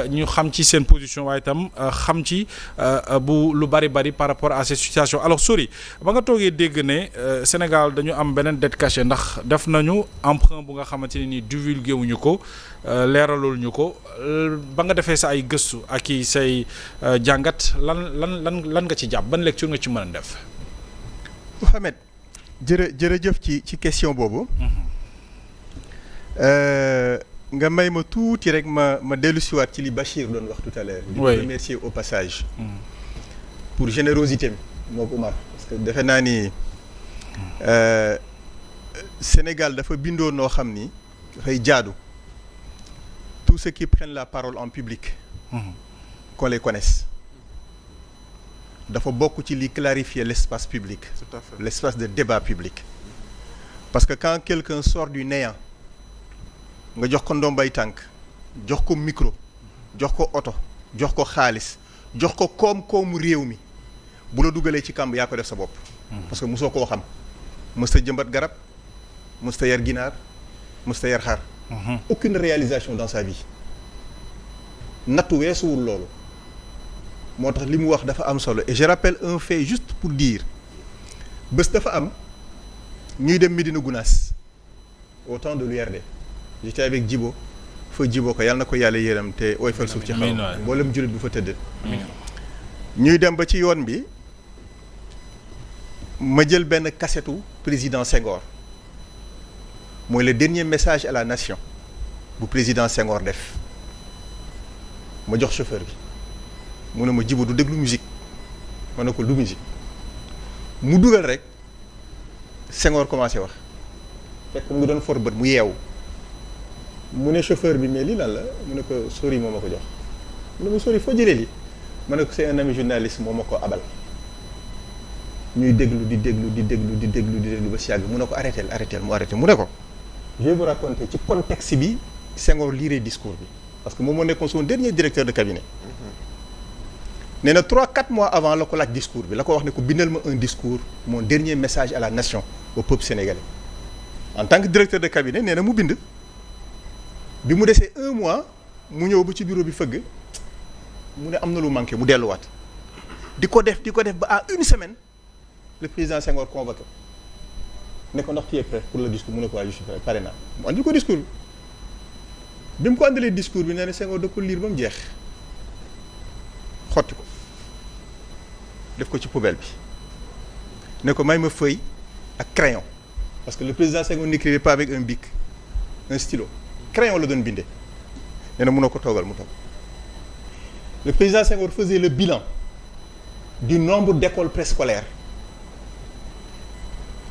ñu xam ci seen position waaye itam xam ci bu lu bari par rapport à cette situation alors Sori ba nga toogee dégg ne Sénégal dañu am beneen dette cachée ndax def nañu emprunt bu nga xamante ne ni divulgué wuñu ko leeralul ñu ko ba nga defee sa ay gëstu ak i say jàngat lan nga ci jàpp ban lecture nga ci mën a def. Mouhamed jërëjëf ci question boobu. nga may ma tuuti rek ma dellu siwaat ci li Bachir doon wax tout à l'heure di remercier au passage pour générosité moo ko Oumar parce que defe naa ni Sénégal dafa bindoo noo xam ni dafay jaadu tous ceux qui prennent la parole en public qu'on les connaisse dafa bokk ci li clarifier l'espace public l'espace de débat public parce que quand quelqu'un sort du néant nga jox ko ndombay tànk jox ko micro jox ko oto jox ko xaalis jox ko koom-koomu réew mi bu la dugalee ci kàmb yaa ko def sa bopp parce que mosoo koo xam mës ta jëmbat garab mës ta yar ginaar mës ta yar xar aucune réalisation dans sa vie nattu weesuwul loolu moo tax li mu wax dafa am solo et je rappelle un fait juste pour dire bés dafa am ñuy dem Médina Gounass au temps de l'URD j'étais avec Djibo fa Djibo ko yàlla na ko yàlla yërëm te oyfal suuf ci xaw mboolem jullit bu fa tëdd ñuy dem ba ci yoon bi ma jël benn kasetu président Senghor mooy le dernier message à la nation bu président Senghor def ma jox chauffeur bi mu ne ma Djibo du déglu musique ma ne ko du musique mu dugal rek Senghor commencé wax fekk mu ngi doon for bët mu yeewu mu ne chauffeur bi mais lii lan la mu ne ko Sori moo ma ko jox mu ne ma Sori foo jëlee lii ma ne ko c'est un ami journaliste moo ma ko abal ñuy déglu di déglu ba si yàgg mu ne ko arrêtel mu arrêté mu ne ko je vais vous raconter ci contexte bi Senghor lire discours bi parce que moom moo nekkoon son dernier directeur de cabinet nee na 3-4 mois avant la ko laaj discours bi la ko wax ne ko bindal ma un discours mon dernier message à la nation au peuple sénégalais en tant que directeur de cabinet nee na mu bind bi mu desee 1 mois mu ñëw ba ci bureau bi fëgg mu ne am na lu manqué mu delluwaat di ko def ba à 1 semaine le président Senghor convoqué ne ko ndax tu es prêt pour le discours mu ne ko je suis prêt pare naa mu andil ko discours bi mu ko andilee discours bi nee na Senghor da ko lire ba mu jeex xotti ko def ko ci poubelle bi ne ko may ma feuille ak crayon parce que le président Senghor n'écrivait pas avec un bic un stylo crayon la doon bindee nee na mun na ko toogal mu toog le président Senghor faisait le bilan du nombre d'écoles préscolaires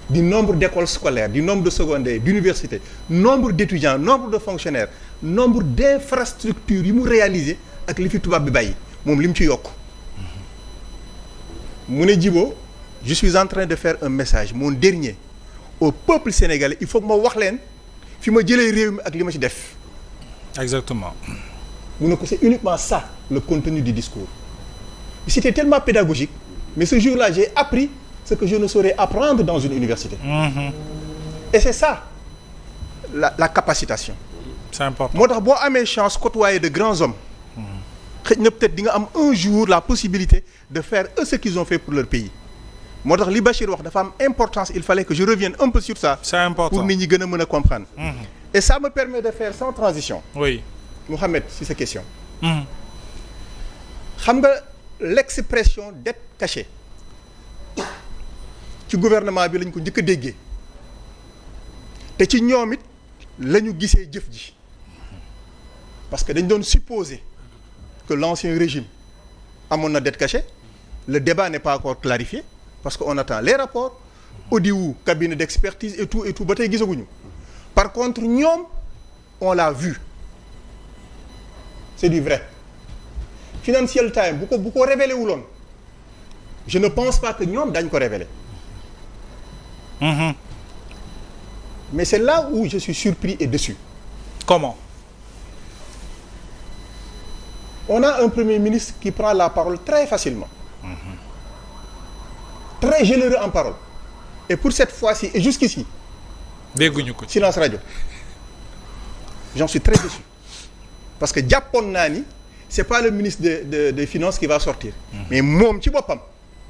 du nombre d'écoles scolaires du nombre de secondaires d'universités nombre d'étudiants nombre de fonctionnaires nombre d'infrastructures yi mu réalisé ak li fi tubaab bi bàyyi moom li mu ci yokk mu ne Djibo je suis en train de faire un message mon dernier au peuple sénégalais il faut que ma wax leen fi ma jëlee réew mi ak li ma ci def. Exactement. mu ne ko c'est uniquement ça le contenu du discours c'était tellement pédagogique mais ce jour-là j'ai appris ce que je ne saurais apprendre dans une université. Et c'est ça la capacitation. C'est important. moo tax boo amee chance côtoyer de grands hommes. xëy na peut-être di nga am un jour la possibilité de faire eux ce qu'ils ont fait pour leur pays moo tax li Bachir wax dafa am importance il fallait que je revienne un peu sur ça. C'est important pour nit ñi gën a mën a comprendre. Et ça me permet de faire sans transition. Oui. Mohamed si sa question. xam nga l'expression dette cachée ci gouvernement bi lañ ko njëkk a déggee te ci ñoom it la ñu gisee jëf ji parce que dañ doon supposer que l'ancien régime amoon na dette cachée le débat n'est pas encore clarifié parce que on attend les rapports audit wu cabinet d'expertise et tout ba tey gisaguñu par contre ñoom on l'a vu c'est du vrai Financial Times bu ko révélé wuloon je ne pense pas que ñoom dañ ko révéler mais c'est là où je suis surpris et déçu. Comment? On a un premier ministre qui prend la parole très facilement. Très généreux en parole. Et pour cette fois-ci et jusqu'ici dégguñu ko silence radio. J'en suis très déçu parce que jàppoon naa ni c'est pas le ministre des Finances qui va sortir. Mais moom ci boppam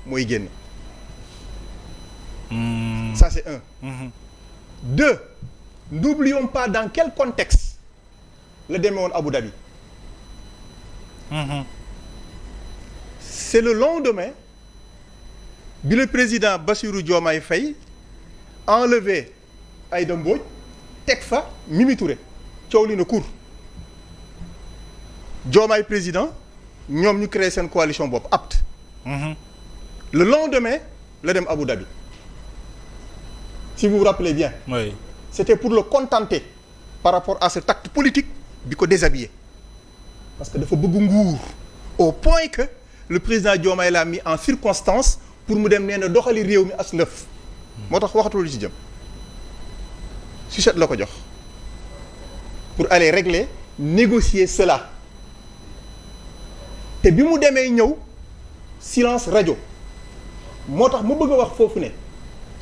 mooy génn. Ça c'est un. Deux, n'oublions pas dans quel contexte la demee woon Abu Dhabi. C'est le lendemain bi le président Bassirou Diomaye Faye enlevé Aïda Mbodj teg fa Mimi Touré coow li na cour Diomaye président ñoom ñu créé seen coalition bopp apte. Le lendemain la dem Abu Dhabi si vous vous rappelez bien. Oui. C'était pour le contenter par rapport à cet acte politique bi ko déshabiller parce que dafa bëgg nguur au point que le président Diomaye l'a mis en circonstance pour mu dem nee na doxali réew mi as lëf moo tax waxatul lu ci jëm Suchet la ko jox pour aller régler négocier cela te bi mu demee ñëw silence radio moo tax mu bëgg a wax foofu ne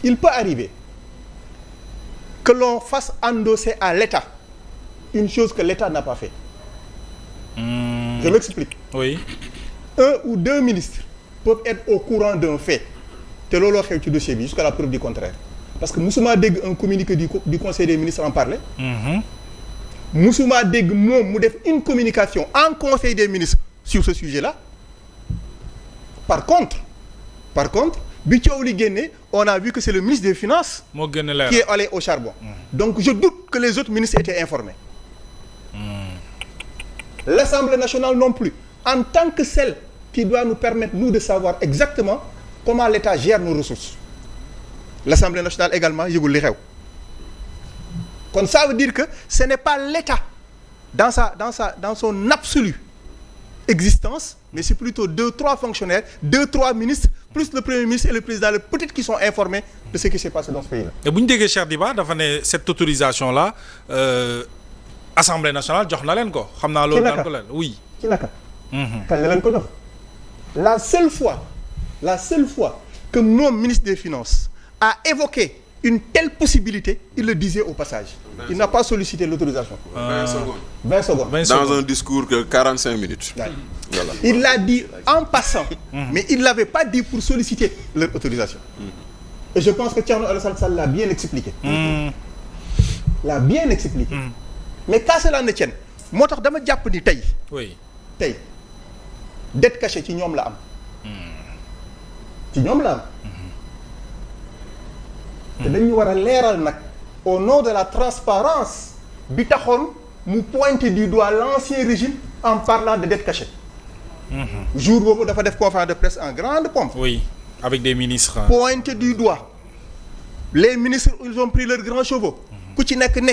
il peut arriver que l'on fasse endosser à l'État une chose que l'État n'a pas fait. Je m'explique. Oui. Un ou deux ministres peuvent être au courant d'un fait te looloo xew ci dossier bi jusqu'à la preuve du contraire parce que musuma dégg un communiqué du conseil des ministres en parler. Musuma dégg moom mu def une communication en conseil des ministres sur ce sujet-là. Par contre bi coow li génne on a vu que c'est le ministre des Finances moo gën a leer qui est allé au charbon. Donc je doute que les autres ministres étaient informés. L'Assemblée nationale non plus en tant que celle qui doit nous permettre nous de savoir exactement comment l'État gère nos ressources. L'Assemblée nationale également yëgul li xew kon ça veut dire que ce n'est pas l'État dans son absolue existence mais c'est plutôt 2-3 fonctionnaires 2-3 ministres plus le premier ministre et le président peut-être qui sont informés de ce qui s'est passé dans ce pays-là. Et bu ñu déggee Cheikh Diba dafa ne cette autorisation là Assemblée nationale jox na leen ko xam naa loolu daan ko leen oui. ci naka. kañ la leen ko jox. La seule fois que moom ministre des Finances a évoqué une telle possibilité il le disait au passage. Il n'a pas sollicité l'autorisation. 20 secondes. Dans un discours que 45 minutes. Voilà. Il l'a dit en passant. Mais il l'avait pas dit pour solliciter leur autorisation. Et je pense que Thierno Alassane Sall l'a bien expliqué. L'a bien expliqué. Mais qu'à cela ne tienne moo tax dama jàpp ni tey. Oui. Tey dette cachée ci ñoom la am. ci ñoom la am. te dañu war a leeral nag au nom de la transparence bi taxoon mu pointer du doigt l'ancien régime en parlant de dette cachée. Jour boobu dafa def conférence de presse en grande pompe. Oui, avec des ministres. Pointer du doigt les ministres ils ont pris leurs grands chevaux. ku ci nekk ne